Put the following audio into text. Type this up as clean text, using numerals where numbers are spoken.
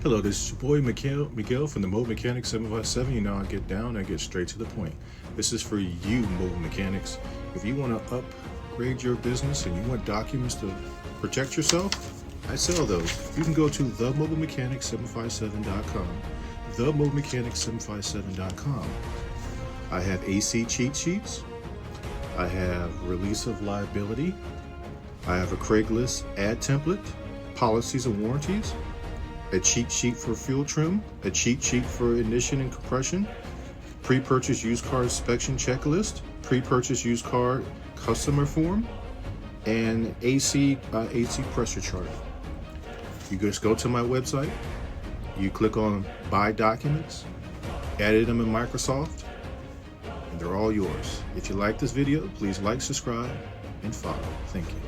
Hello, this is your boy Miguel from the Mobile Mechanics 757. You know, I get down, I get straight to the point. This is for you, mobile mechanics. If you want to upgrade your business and you want documents to protect yourself, I sell those. You can go to themobilemechanics757.com, themobilemechanics757.com. I have AC cheat sheets. I have release of liability. I have a Craigslist ad template, policies and warranties, a cheat sheet for fuel trim, a cheat sheet for ignition and compression, pre-purchase used car inspection checklist, pre-purchase used car customer form, and AC pressure chart. You just go to my website, you click on buy documents, edit them in Microsoft, and they're all yours. If you like this video, please like, subscribe, and follow. Thank you.